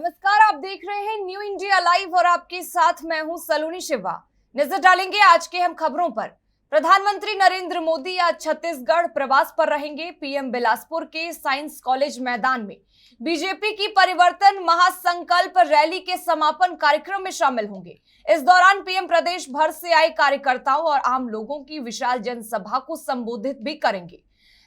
नमस्कार, आप देख रहे हैं न्यू इंडिया लाइव और आपके साथ मैं हूं सलोनी शिवा। नजर डालेंगे आज के हम खबरों पर। प्रधानमंत्री नरेंद्र मोदी आज छत्तीसगढ़ प्रवास पर रहेंगे। पीएम बिलासपुर के साइंस कॉलेज मैदान में बीजेपी की परिवर्तन महासंकल्प रैली के समापन कार्यक्रम में शामिल होंगे। इस दौरान पीएम प्रदेश भर से आए कार्यकर्ताओं और आम लोगों की विशाल जनसभा को संबोधित भी करेंगे।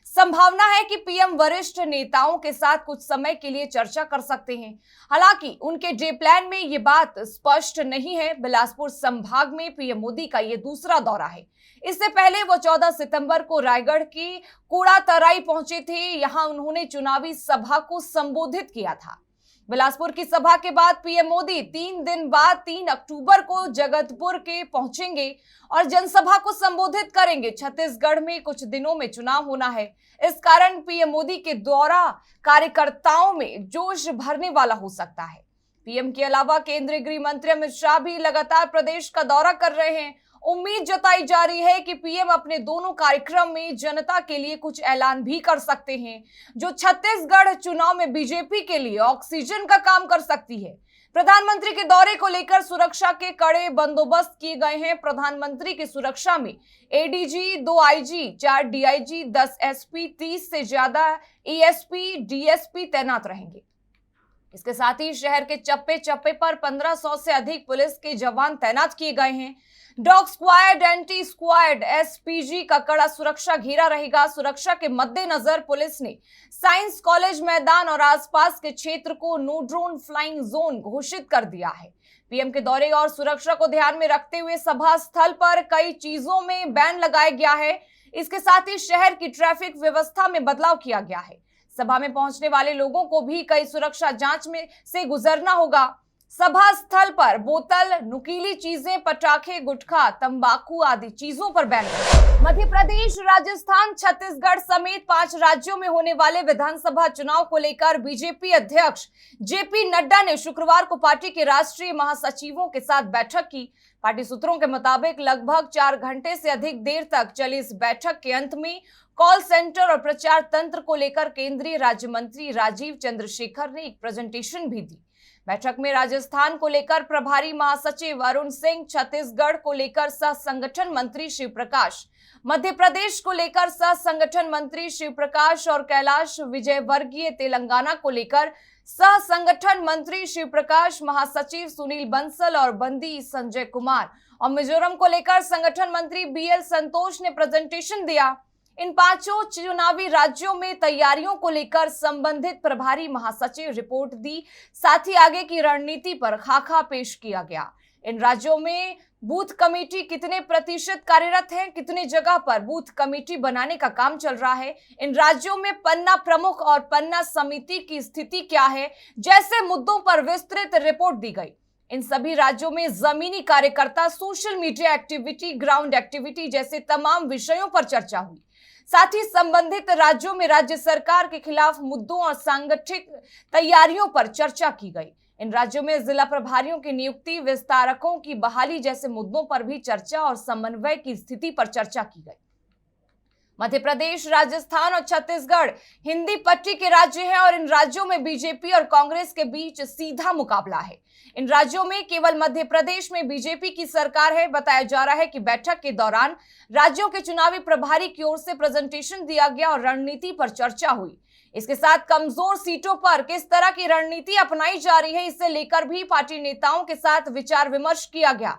संभावना है कि पीएम वरिष्ठ नेताओं के साथ कुछ समय के लिए चर्चा कर सकते हैं। हालांकि उनके डे प्लान में ये बात स्पष्ट नहीं है। बिलासपुर संभाग में पीएम मोदी का ये दूसरा दौरा है। इससे पहले वो 14 सितंबर को रायगढ़ की कूड़ातराई पहुंचे थे। यहां उन्होंने चुनावी सभा को संबोधित किया था। बिलासपुर की सभा के बाद पीएम मोदी 3 दिन बाद 3 अक्टूबर को जगतपुर के पहुंचेंगे और जनसभा को संबोधित करेंगे। छत्तीसगढ़ में कुछ दिनों में चुनाव होना है, इस कारण पीएम मोदी के दौरा कार्यकर्ताओं में जोश भरने वाला हो सकता है। पीएम के अलावा केंद्रीय गृह मंत्री अमित शाह भी लगातार प्रदेश का दौरा कर रहे हैं। उम्मीद जताई जा रही है कि पीएम अपने दोनों कार्यक्रम में जनता के लिए कुछ ऐलान भी कर सकते हैं, जो छत्तीसगढ़ चुनाव में बीजेपी के लिए ऑक्सीजन का काम कर सकती है। प्रधानमंत्री के दौरे को लेकर सुरक्षा के कड़े बंदोबस्त किए गए हैं। प्रधानमंत्री की सुरक्षा में एडीजी, 2 आईजी, 4 डीआईजी, 10 एसपी, 30 से ज्यादा एएसपी, डीएसपी तैनात रहेंगे। इसके साथ ही शहर के चप्पे चप्पे पर 1500 से अधिक पुलिस के जवान तैनात किए गए हैं। Dog squad, anti squad, SPG का कड़ा सुरक्षा घेरा रहेगा। सुरक्षा के मद्देनजर पुलिस ने साइंस कॉलेज मैदान और आसपास के क्षेत्र को नो ड्रोन फ्लाइंग जोन घोषित कर दिया है। पीएम के दौरे और सुरक्षा को ध्यान में रखते हुए सभा स्थल पर कई चीजों में बैन लगाया गया है। इसके साथ ही शहर की ट्रैफिक व्यवस्था में बदलाव किया गया है। सभा में पहुंचने वाले लोगों को भी कई सुरक्षा जांच में से गुजरना होगा। सभा स्थल पर बोतल, नुकीली चीजें, पटाखे, गुटखा, तंबाकू आदि चीजों पर बैन है। मध्य प्रदेश, राजस्थान, छत्तीसगढ़ समेत 5 राज्यों में होने वाले विधानसभा चुनाव को लेकर बीजेपी अध्यक्ष जेपी नड्डा ने शुक्रवार को पार्टी के राष्ट्रीय महासचिवों के साथ बैठक की। पार्टी सूत्रों के मुताबिक लगभग 4 घंटे से अधिक देर तक चली इस बैठक के अंत में कॉल सेंटर और प्रचार तंत्र को लेकर केंद्रीय राज्य मंत्री राजीव चंद्रशेखर ने एक प्रेजेंटेशन भी दी। बैठक में राजस्थान को लेकर प्रभारी महासचिव अरुण सिंह, छत्तीसगढ़ को लेकर सह संगठन मंत्री शिव प्रकाश, मध्य प्रदेश को लेकर सह संगठन मंत्री शिव प्रकाश और कैलाश विजयवर्गीय, तेलंगाना को लेकर सह संगठन मंत्री शिव प्रकाश, महासचिव सुनील बंसल और बंदी संजय कुमार और मिजोरम को लेकर संगठन मंत्री बीएल संतोष ने प्रेजेंटेशन दिया। इन 5 चुनावी राज्यों में तैयारियों को लेकर संबंधित प्रभारी महासचिव रिपोर्ट दी। साथ ही आगे की रणनीति पर खाका पेश किया गया। इन राज्यों में बूथ कमेटी कितने प्रतिशत कार्यरत है, कितने जगह पर बूथ कमेटी बनाने का काम चल रहा है, इन राज्यों में पन्ना प्रमुख और पन्ना समिति की स्थिति क्या है, जैसे मुद्दों पर विस्तृत रिपोर्ट दी गई। इन सभी राज्यों में जमीनी कार्यकर्ता, social media activity, ground activity जैसे तमाम विषयों पर चर्चा हुई। साथ ही संबंधित राज्यों में राज्य सरकार के खिलाफ मुद्दों और सांगठनिक तैयारियों पर चर्चा की गई। इन राज्यों में जिला प्रभारियों की नियुक्ति, विस्तारकों की बहाली जैसे मुद्दों पर भी चर्चा और समन्वय की स्थिति पर चर्चा की गई। मध्य प्रदेश, राजस्थान और छत्तीसगढ़ हिंदी पट्टी के राज्य हैं और इन राज्यों में बीजेपी और कांग्रेस के बीच सीधा मुकाबला है। इन राज्यों में केवल मध्य प्रदेश में बीजेपी की सरकार है। बताया जा रहा है कि बैठक के दौरान राज्यों के चुनावी प्रभारी की ओर से प्रेजेंटेशन दिया गया और रणनीति पर चर्चा हुई। इसके साथ कमजोर सीटों पर किस तरह की रणनीति अपनाई जा रही है, इसे लेकर भी पार्टी नेताओं के साथ विचार विमर्श किया गया।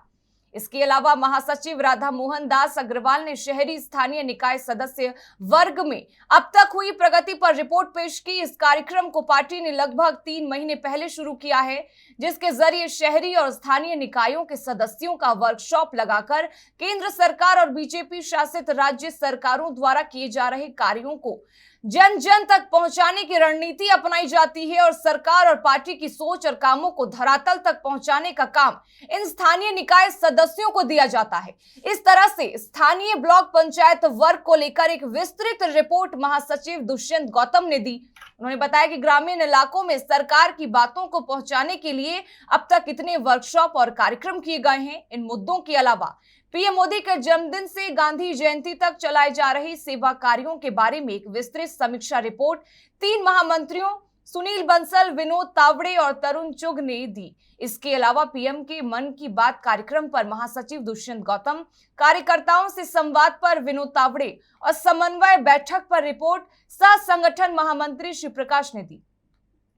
इसके अलावा महासचिव राधा मोहन दास अग्रवाल ने शहरी स्थानीय निकाय सदस्य वर्ग में अब तक हुई प्रगति पर रिपोर्ट पेश की। इस कार्यक्रम को पार्टी ने लगभग 3 महीने पहले शुरू किया है, जिसके जरिए शहरी और स्थानीय निकायों के सदस्यों का वर्कशॉप लगाकर केंद्र सरकार और बीजेपी शासित राज्य सरकारों द्वारा किए जा रहे कार्यों को जन जन तक पहुंचाने की रणनीति अपनाई जाती है और सरकार और पार्टी की सोच और कामों को धरातल तक पहुंचाने का काम इन स्थानीय निकाय सदस्यों को दिया जाता है। इस तरह से स्थानीय ब्लॉक पंचायत वर्ग को लेकर एक विस्तृत रिपोर्ट महासचिव दुष्यंत गौतम ने दी। उन्होंने बताया कि ग्रामीण इलाकों में सरकार की बातों को पहुंचाने के लिए अब तक कितने वर्कशॉप और कार्यक्रम किए गए हैं। इन मुद्दों के अलावा पीएम मोदी के जन्मदिन से गांधी जयंती तक चलाई जा रही सेवा कार्यों के बारे में एक विस्तृत समीक्षा रिपोर्ट 3 महामंत्रियों सुनील बंसल, विनोद तावड़े और तरुण चुग ने दी। इसके अलावा पीएम के मन की बात कार्यक्रम पर महासचिव दुष्यंत गौतम, कार्यकर्ताओं से संवाद पर विनोद तावड़े और समन्वय बैठक पर रिपोर्ट सह संगठन महामंत्री श्री प्रकाश ने दी।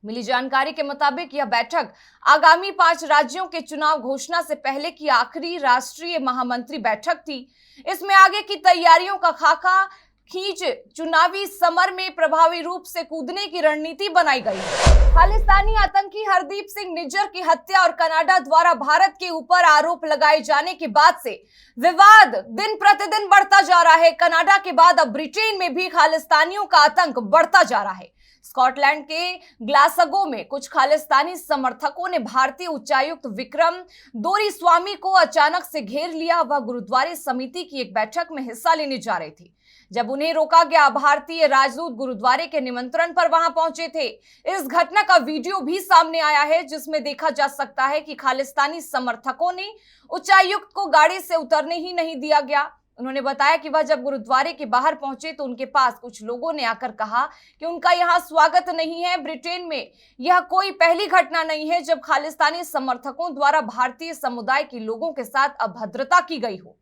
मिली जानकारी के मुताबिक यह बैठक आगामी 5 राज्यों के चुनाव घोषणा से पहले की आखिरी राष्ट्रीय महामंत्री बैठक थी। इसमें आगे की तैयारियों का खाका खींच चुनावी समर में प्रभावी रूप से कूदने की रणनीति बनाई गई। खालिस्तानी आतंकी हरदीप सिंह निज्जर की हत्या और कनाडा द्वारा भारत के ऊपर आरोप लगाए जाने के बाद से विवाद दिन प्रतिदिन बढ़ता जा रहा है। कनाडा के बाद अब ब्रिटेन में भी खालिस्तानियों का आतंक बढ़ता जा रहा है। स्कॉटलैंड के ग्लासगो में कुछ खालिस्तानी समर्थकों ने भारतीय उच्चायुक्त विक्रम दोरीस्वामी को अचानक से घेर लिया। वह गुरुद्वारे समिति की एक बैठक में हिस्सा लेने जा रहे थे। जब उन्हें रोका गया, भारतीय राजदूत गुरुद्वारे के निमंत्रण पर वहां पहुंचे थे। इस घटना का वीडियो भी सामने आया है, जिसमें देखा जा सकता है कि खालिस्तानी समर्थकों ने उच्चायुक्त को गाड़ी से उतरने ही नहीं दिया गया। उन्होंने बताया कि वह जब गुरुद्वारे के बाहर पहुंचे तो उनके पास कुछ लोगों ने आकर कहा कि उनका यहां स्वागत नहीं है। ब्रिटेन में यह कोई पहली घटना नहीं है जब खालिस्तानी समर्थकों द्वारा भारतीय समुदाय के लोगों के साथ अभद्रता की गई हो।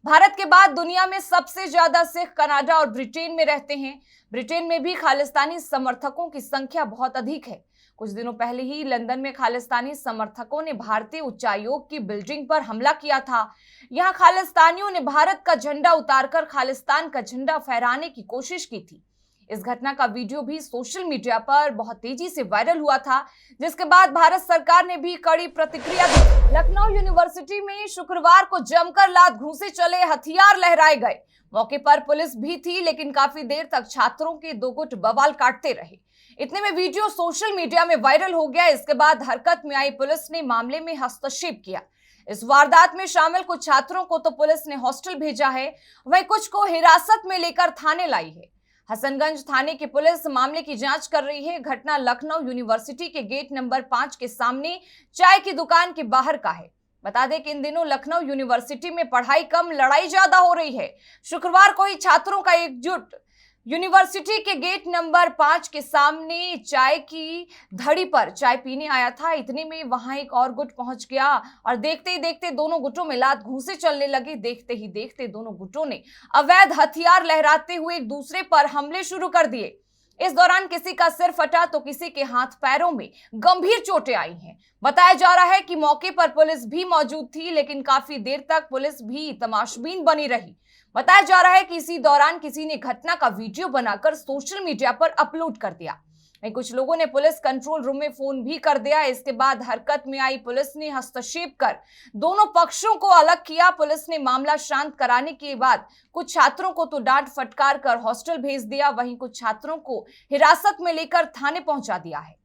भारत के बाद दुनिया में सबसे ज्यादा सिख कनाडा और ब्रिटेन में रहते हैं। ब्रिटेन में भी खालिस्तानी समर्थकों की संख्या बहुत अधिक है। कुछ दिनों पहले ही लंदन में खालिस्तानी समर्थकों ने भारतीय उच्चायोग की बिल्डिंग पर हमला किया था। यहां खालिस्तानियों ने भारत का झंडा उतारकर खालिस्तान का झंडा फहराने की कोशिश की थी। इस घटना का वीडियो भी सोशल मीडिया पर बहुत तेजी से वायरल हुआ था, जिसके बाद भारत सरकार ने भी कड़ी प्रतिक्रिया दी। लखनऊ यूनिवर्सिटी में शुक्रवार को जमकर लात घूंसे चले, हथियार लहराए गए। मौके पर पुलिस भी थी, लेकिन काफी देर तक छात्रों के दो गुट बवाल काटते रहे। इतने में वीडियो सोशल मीडिया में वायरल हो गया। इसके बाद हरकत में आई पुलिस ने मामले में हस्तक्षेप किया। इस वारदात में शामिल कुछ छात्रों को तो पुलिस ने हॉस्टल भेजा है, वहीं कुछ को हिरासत में लेकर थाने लाई है। हसनगंज थाने की पुलिस मामले की जांच कर रही है। घटना लखनऊ यूनिवर्सिटी के गेट नंबर 5 के सामने चाय की दुकान के बाहर का है। बता दें कि इन दिनों लखनऊ यूनिवर्सिटी में पढ़ाई कम, लड़ाई ज्यादा हो रही है। शुक्रवार को ही छात्रों का एकजुट यूनिवर्सिटी के गेट नंबर 5 के सामने चाय की धड़ी पर चाय पीने आया था। इतने में वहां एक और गुट पहुंच गया और देखते ही देखते दोनों गुटों में लात घूंसे चलने लगे। देखते ही देखते दोनों गुटों ने अवैध हथियार लहराते हुए एक दूसरे पर हमले शुरू कर दिए। इस दौरान किसी का सिर फटा तो किसी के हाथ पैरों में गंभीर चोटें आई हैं। बताया जा रहा है कि मौके पर पुलिस भी मौजूद थी, लेकिन काफी देर तक पुलिस भी तमाशबीन बनी रही। बताया जा रहा है कि इसी दौरान किसी ने घटना का वीडियो बनाकर सोशल मीडिया पर अपलोड कर दिया। कुछ लोगों ने पुलिस कंट्रोल रूम में फोन भी कर दिया। इसके बाद हरकत में आई पुलिस ने हस्तक्षेप कर दोनों पक्षों को अलग किया। पुलिस ने मामला शांत कराने के बाद कुछ छात्रों को तो डांट फटकार कर हॉस्टल भेज दिया, वहीं कुछ छात्रों को हिरासत में लेकर थाने पहुंचा दिया है।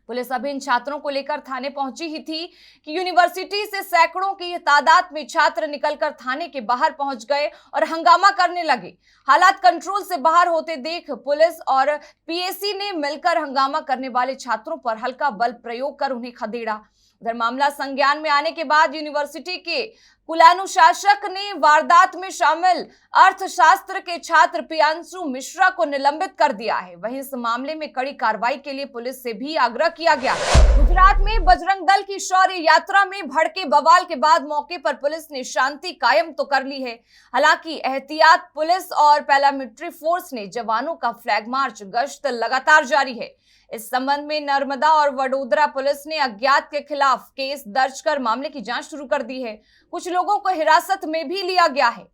पुलिस अभी इन छात्रों को लेकर थाने पहुंची ही थी कि यूनिवर्सिटी से सैकड़ों की तादाद में छात्र निकलकर थाने के बाहर पहुंच गए और हंगामा करने लगे। हालात कंट्रोल से बाहर होते देख पुलिस और पीएसी ने मिलकर हंगामा करने वाले छात्रों पर हल्का बल प्रयोग कर उन्हें खदेड़ा। उधर मामला संज्ञान में आने के बाद यूनिवर्सिटी के कुलानुशासक ने वारदात में शामिल अर्थशास्त्र के छात्र प्रियांशु मिश्रा को निलंबित कर दिया है। वहीं इस मामले में कड़ी कार्रवाई के लिए पुलिस से भी आग्रह किया गया। गुजरात में बजरंग दल की शौर्य यात्रा में भड़के बवाल के बाद मौके पर पुलिस ने शांति कायम तो कर ली है। हालांकि एहतियात पुलिस और पैरामिलिट्री फोर्स ने जवानों का फ्लैग मार्च गश्त लगातार जारी है। इस संबंध में नर्मदा और वडोदरा पुलिस ने अज्ञात के खिलाफ केस दर्ज कर मामले की जांच शुरू कर दी है। कुछ लोगों को हिरासत में भी लिया गया है।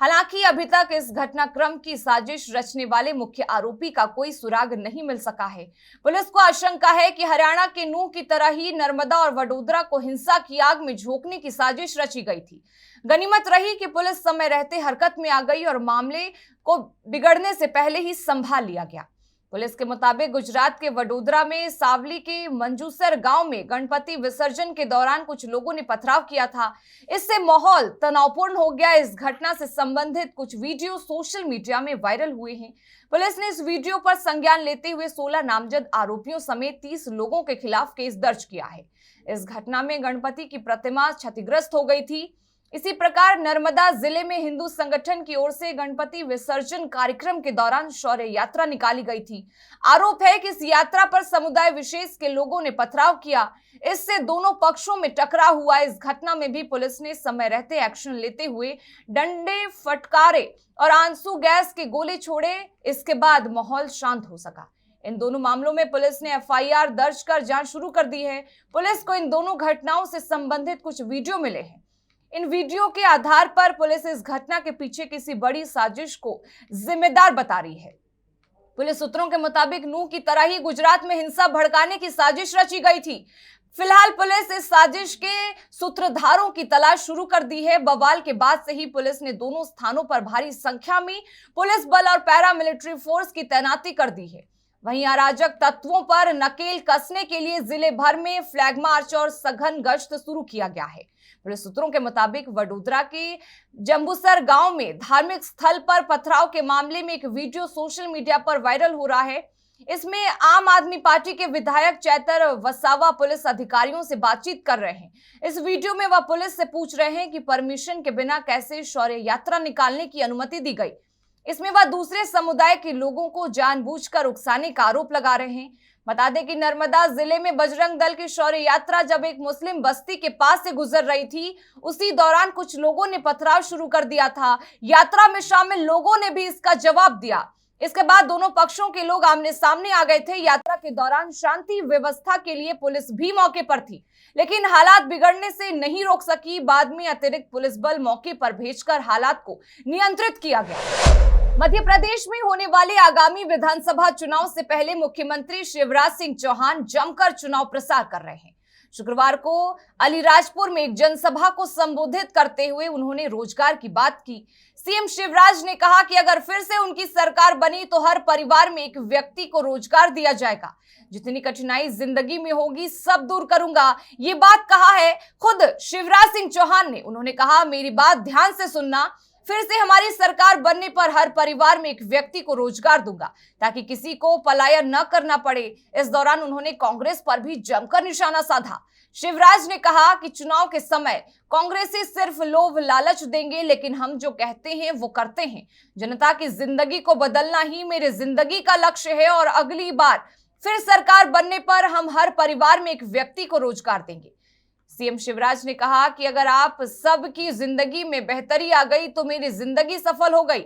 हालांकि अभी तक इस घटनाक्रम की साजिश रचने वाले मुख्य आरोपी का कोई सुराग नहीं मिल सका है। पुलिस को आशंका है कि हरियाणा के नूह की तरह ही नर्मदा और वडोदरा को हिंसा की आग में झोंकने की साजिश रची गई थी। गनीमत रही कि पुलिस समय रहते हरकत में आ गई और मामले को बिगड़ने से पहले ही संभाल लिया गया। पुलिस के मुताबिक गुजरात के वडोदरा में सावली के मंजूसर गांव में गणपति विसर्जन के दौरान कुछ लोगों ने पथराव किया था। इससे माहौल तनावपूर्ण हो गया। इस घटना से संबंधित कुछ वीडियो सोशल मीडिया में वायरल हुए हैं। पुलिस ने इस वीडियो पर संज्ञान लेते हुए 16 नामजद आरोपियों समेत 30 लोगों के खिलाफ केस दर्ज किया है। इस घटना में गणपति की प्रतिमा क्षतिग्रस्त हो गई थी। इसी प्रकार नर्मदा जिले में हिंदू संगठन की ओर से गणपति विसर्जन कार्यक्रम के दौरान शौर्य यात्रा निकाली गई थी। आरोप है कि इस यात्रा पर समुदाय विशेष के लोगों ने पथराव किया, इससे दोनों पक्षों में टकराव हुआ। इस घटना में भी पुलिस ने समय रहते एक्शन लेते हुए डंडे, फटकारे और आंसू गैस के गोले छोड़े। इसके बाद माहौल शांत हो सका। इन दोनों मामलों में पुलिस ने एफआईआर दर्ज कर जांच शुरू कर दी है। पुलिस को इन दोनों घटनाओं से संबंधित कुछ वीडियो मिले हैं। इन वीडियो के आधार पर पुलिस इस घटना के पीछे किसी बड़ी साजिश को जिम्मेदार बता रही है। पुलिस सूत्रों के मुताबिक नूह की तरह ही गुजरात में हिंसा भड़काने की साजिश रची गई थी। फिलहाल पुलिस इस साजिश के सूत्रधारों की तलाश शुरू कर दी है। बवाल के बाद से ही पुलिस ने दोनों स्थानों पर भारी संख्या में पुलिस बल और पैरामिलिट्री फोर्स की तैनाती कर दी है। वहीं अराजक तत्वों पर नकेल कसने के लिए जिले भर में फ्लैग मार्च और सघन गश्त शुरू किया गया है। पुलिस सूत्रों के मुताबिक वडोदरा के जंबूसर गांव में धार्मिक स्थल पर पथराव के मामले में एक वीडियो सोशल मीडिया पर वायरल हो रहा है। इसमें आम आदमी पार्टी के विधायक चैतर वसावा पुलिस अधिकारियों से बातचीत कर रहे हैं। इस वीडियो में वह पुलिस से पूछ रहे हैं कि परमिशन के बिना कैसे शौर्य यात्रा निकालने की अनुमति दी गई। इसमें वह दूसरे समुदाय के लोगों को जानबूझकर उकसाने का आरोप लगा रहे हैं। बता दें कि नर्मदा जिले में बजरंग दल की शौर्य यात्रा जब एक मुस्लिम बस्ती के पास से गुजर रही थी, उसी दौरान कुछ लोगों ने पथराव शुरू कर दिया था। यात्रा में शामिल लोगों ने भी इसका जवाब दिया। इसके बाद दोनों पक्षों के लोग आमने सामने आ गए थे। यात्रा के दौरान शांति व्यवस्था के लिए पुलिस भी मौके पर थी, लेकिन हालात बिगड़ने से नहीं रोक सकी। बाद में अतिरिक्त पुलिस बल मौके पर भेजकर हालात को नियंत्रित किया गया। मध्य प्रदेश में होने वाले आगामी विधानसभा चुनाव से पहले मुख्यमंत्री शिवराज सिंह चौहान जमकर चुनाव प्रचार कर रहे हैं। शुक्रवार को अलीराजपुर में एक जनसभा को संबोधित करते हुए उन्होंने रोजगार की बात की। सीएम शिवराज ने कहा कि अगर फिर से उनकी सरकार बनी तो हर परिवार में एक व्यक्ति को रोजगार दिया जाएगा। जितनी कठिनाई जिंदगी में होगी सब दूर करूंगा, ये बात कहा है खुद शिवराज सिंह चौहान ने। उन्होंने कहा, मेरी बात ध्यान से सुनना, फिर से हमारी सरकार बनने पर हर परिवार में एक व्यक्ति को रोजगार दूंगा ताकि किसी को पलायन न करना पड़े। इस दौरान उन्होंने कांग्रेस पर भी जमकर निशाना साधा। शिवराज ने कहा कि चुनाव के समय कांग्रेसी सिर्फ लोभ लालच देंगे, लेकिन हम जो कहते हैं वो करते हैं। जनता की जिंदगी को बदलना ही मेरे जिंदगी का लक्ष्य है और अगली बार फिर सरकार बनने पर हम हर परिवार में एक व्यक्ति को रोजगार देंगे। सीएम शिवराज ने कहा कि अगर आप सबकी जिंदगी में बेहतरी आ गई तो मेरी जिंदगी सफल हो गई।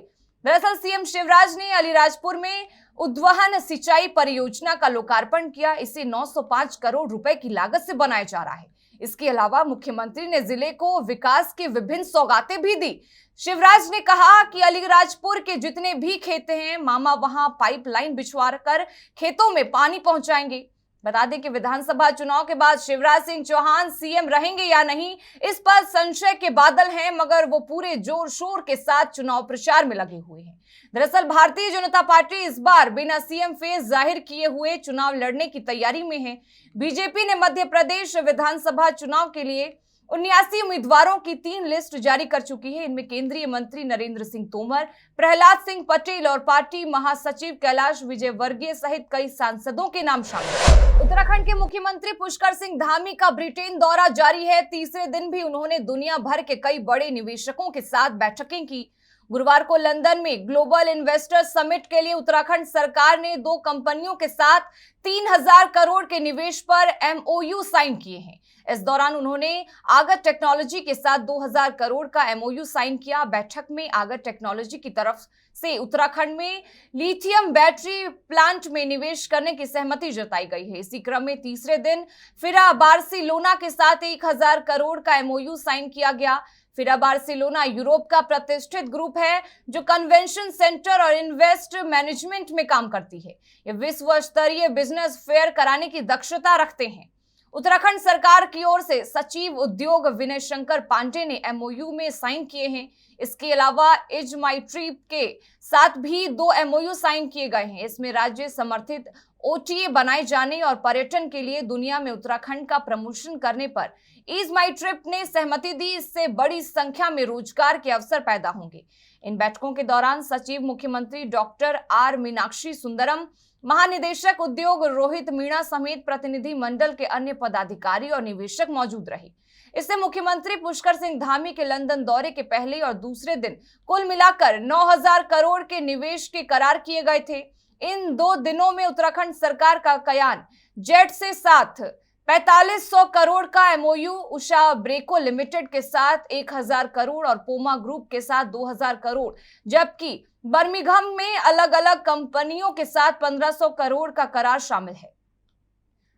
दरअसल सीएम शिवराज ने अलीराजपुर में उद्वहन सिंचाई परियोजना का लोकार्पण किया। इसे 905 करोड़ रुपए की लागत से बनाया जा रहा है। इसके अलावा मुख्यमंत्री ने जिले को विकास की विभिन्न सौगातें भी दी। शिवराज ने कहा कि अलीराजपुर के जितने भी खेत हैं, मामा वहां पाइपलाइन बिछवा कर खेतों में पानी पहुंचाएंगे। बता दें कि विधानसभा चुनाव के बाद शिवराज सिंह चौहान सीएम रहेंगे या नहीं, इस पर संशय के बादल हैं, मगर वो पूरे जोर शोर के साथ चुनाव प्रचार में लगे हुए हैं। दरअसल भारतीय जनता पार्टी इस बार बिना सीएम फेस जाहिर किए हुए चुनाव लड़ने की तैयारी में है। बीजेपी ने मध्य प्रदेश विधानसभा चुनाव के लिए 79 उम्मीदवारों की 3 लिस्ट जारी कर चुकी है। इनमें केंद्रीय मंत्री नरेंद्र सिंह तोमर, प्रहलाद सिंह पटेल और पार्टी महासचिव कैलाश विजयवर्गीय सहित कई सांसदों के नाम शामिल हैं। उत्तराखंड के मुख्यमंत्री पुष्कर सिंह धामी का ब्रिटेन दौरा जारी है। तीसरे दिन भी उन्होंने दुनिया भर के कई बड़े निवेशकों के साथ बैठकें की। गुरुवार को लंदन में ग्लोबल इन्वेस्टर समिट के लिए उत्तराखंड सरकार ने 2 कंपनियों के साथ 3000 करोड़ के निवेश पर एमओयू साइन किए हैं। इस दौरान उन्होंने आगर टेक्नोलॉजी के साथ 2000 करोड़ का एमओयू साइन किया। बैठक में आगर टेक्नोलॉजी की तरफ से उत्तराखंड में लिथियम बैटरी प्लांट में निवेश करने की सहमति जताई गई है। इसी क्रम में तीसरे दिन फिरा बार्सिलोना के साथ 1000 करोड़ का एमओयू साइन किया गया। फिरा बार्सिलोना यूरोप का प्रतिष्ठित ग्रुप है जो कन्वेंशन सेंटर और इन्वेस्ट मैनेजमेंट में काम करती है। ये विश्व स्तरीय बिजनेस फेयर कराने की दक्षता रखते हैं। उत्तराखंड सरकार की ओर से सचिव उद्योग विनय शंकर पांडे ने एमओयू में साइन किए हैं। इसके अलावा इज माई ट्रिप के साथ भी 2 एमओयू साइन किए गए हैं। इसमें राज्य समर्थित ओटीए बनाए जाने और पर्यटन के लिए दुनिया में उत्तराखंड का प्रमोशन करने पर ईज माई ट्रिप ने सहमति दी। इससे बड़ी संख्या में रोजगार के अवसर पैदा होंगे। इन बैठकों के दौरान सचिव मुख्यमंत्री डॉक्टर आर मीनाक्षी सुंदरम, महानिदेशक उद्योग रोहित मीणा समेत प्रतिनिधि मंडल के अन्य पदाधिकारी और निवेशक मौजूद रहे। इससे मुख्यमंत्री पुष्कर सिंह धामी के लंदन दौरे के पहले और दूसरे दिन कुल मिलाकर 9,000 करोड़ के निवेश के करार किए गए थे। इन 2 दिनों में उत्तराखंड सरकार का कयान जेट से साथ 4500 करोड़ का एमओयू, उषा ब्रेको लिमिटेड के साथ 1000 करोड़ और पोमा ग्रुप के साथ 2000 करोड़, जबकि बर्मिंघम में अलग अलग कंपनियों के साथ 1500 करोड़ का करार शामिल है।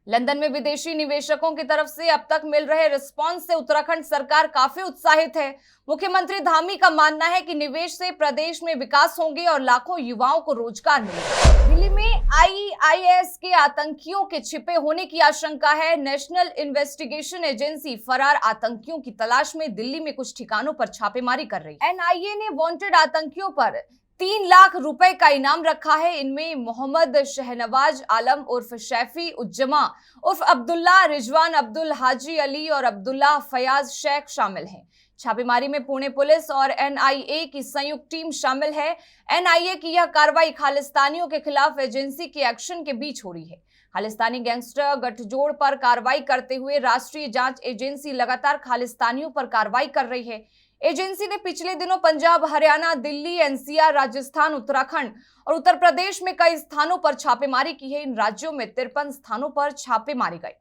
लंदन में विदेशी निवेशकों की तरफ से अब तक मिल रहे रिस्पांस से उत्तराखंड सरकार काफी उत्साहित है। मुख्यमंत्री धामी का मानना है कि निवेश से प्रदेश में विकास होंगे और लाखों युवाओं को रोजगार मिलेगा। दिल्ली में आईआईएस के आतंकियों के छिपे होने की आशंका है। नेशनल इन्वेस्टिगेशन एजेंसी फरार आतंकियों की तलाश में दिल्ली में कुछ ठिकानों पर छापेमारी कर रही है। एनआईए ने वांटेड आतंकियों पर 3 लाख रुपए का इनाम रखा है। इनमें मोहम्मद शहनवाज आलम उर्फ शैफी उज्जमा उर्फ अब्दुल्ला, रिजवान अब्दुल, हाजी अली और अब्दुल्ला फयाज शेख शामिल हैं। छापेमारी में पुणे पुलिस और एनआईए की संयुक्त टीम शामिल है। एनआईए की यह कार्रवाई खालिस्तानियों के खिलाफ एजेंसी के एक्शन के बीच हो रही है। खालिस्तानी गैंगस्टर गठजोड़ पर कार्रवाई करते हुए राष्ट्रीय जांच एजेंसी लगातार खालिस्तानियों पर कार्रवाई कर रही है। एजेंसी ने पिछले दिनों पंजाब, हरियाणा, दिल्ली, एनसीआर, राजस्थान, उत्तराखंड और उत्तर प्रदेश में कई स्थानों पर छापेमारी की है। इन राज्यों में 53 स्थानों पर छापे मारे गए।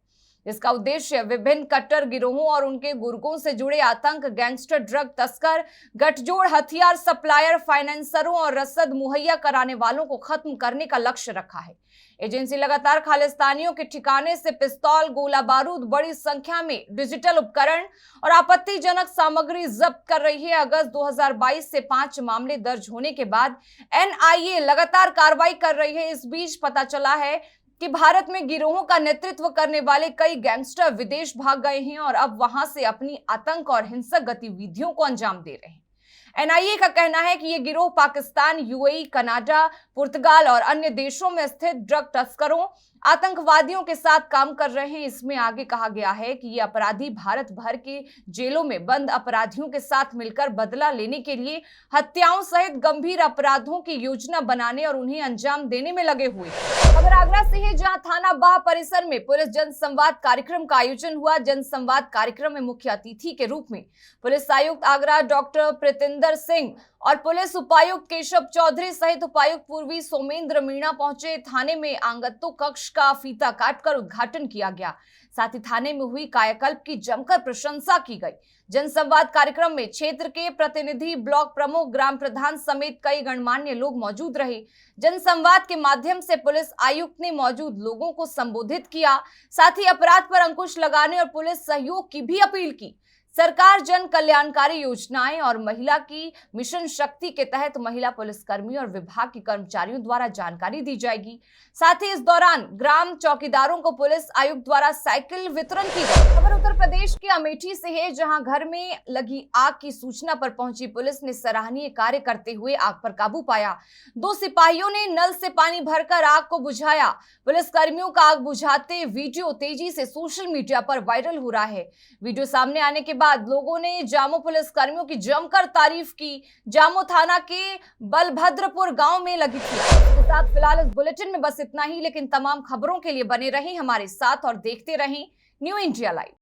इसका उद्देश्य विभिन्न कट्टर गिरोहों और उनके गुर्गों से जुड़े आतंक, गैंगस्टर, ड्रग तस्कर, गठजोड़, हथियार सप्लायर, फाइनेंसरों और रसद मुहैया कराने वालों को खत्म करने का लक्ष्य रखा है। एजेंसी लगातार खालिस्तानियों के ठिकाने से पिस्तौल, गोला बारूद, बड़ी संख्या में डिजिटल उपकरण और आपत्तिजनक सामग्री जब्त कर रही है। अगस्त 2022 से 5 मामले दर्ज होने के बाद एनआईए लगातार कार्रवाई कर रही है। इस बीच पता चला है कि भारत में गिरोहों का नेतृत्व करने वाले कई गैंगस्टर विदेश भाग गए हैं और अब वहां से अपनी आतंक और हिंसक गतिविधियों को अंजाम दे रहे हैं। एनआईए का कहना है कि ये गिरोह पाकिस्तान, यूएई, कनाडा, पुर्तगाल और अन्य देशों में स्थित ड्रग तस्करों, आतंकवादियों के साथ काम कर रहे हैं। इसमें आगे कहा गया है कि ये अपराधी भारत भर के जेलों में बंद अपराधियों के साथ मिलकर बदला लेने के लिए हत्याओं सहित गंभीर अपराधों की योजना बनाने और उन्हें अंजाम देने में लगे हुए। खबर आगरा से है, जहां थाना बाह परिसर में पुलिस जनसंवाद कार्यक्रम का आयोजन हुआ। जनसंवाद कार्यक्रम में मुख्य अतिथि के रूप में पुलिस आयुक्त आगरा डॉक्टर प्रीतिंदर सिंह और पुलिस उपायुक्त केशव चौधरी सहित उपायुक्त पूर्वी सोमेंद्र मीणा पहुंचे। थाने में आंगत्तो कक्ष का फीता काटकर उद्घाटन किया गया। साथ ही थाने में हुई कायाकल्प की जमकर प्रशंसा की गई। जनसंवाद कार्यक्रम में क्षेत्र के प्रतिनिधि, ब्लॉक प्रमुख, ग्राम प्रधान समेत कई गणमान्य लोग मौजूद रहे। जनसंवाद के माध्यम से पुलिस आयुक्त ने मौजूद लोगों को संबोधित किया। साथ ही अपराध पर अंकुश लगाने और पुलिस सहयोग की भी अपील की। सरकार जन कल्याणकारी योजनाएं और महिला की मिशन शक्ति के तहत महिला पुलिसकर्मी और विभाग के कर्मचारियों द्वारा जानकारी दी जाएगी। साथ ही इस दौरान ग्राम चौकीदारों को पुलिस आयुक्त द्वारा साइकिल वितरण की गई। खबर उत्तर प्रदेश के अमेठी से है, जहां घर में लगी आग की सूचना पर पहुंची पुलिस ने सराहनीय कार्य करते हुए आग पर काबू पाया। 2 सिपाहियों ने नल से पानी भरकर आग को बुझाया। पुलिसकर्मियों का आग बुझाते वीडियो तेजी से सोशल मीडिया पर वायरल हो रहा है। वीडियो सामने आने के बाद लोगों ने जामो पुलिसकर्मियों की जमकर तारीफ की। जामो थाना के बलभद्रपुर गांव में लगी थी। इसके साथ फिलहाल इस बुलेटिन में बस इतना ही, लेकिन तमाम खबरों के लिए बने रहें हमारे साथ और देखते रहें न्यू इंडिया लाइव।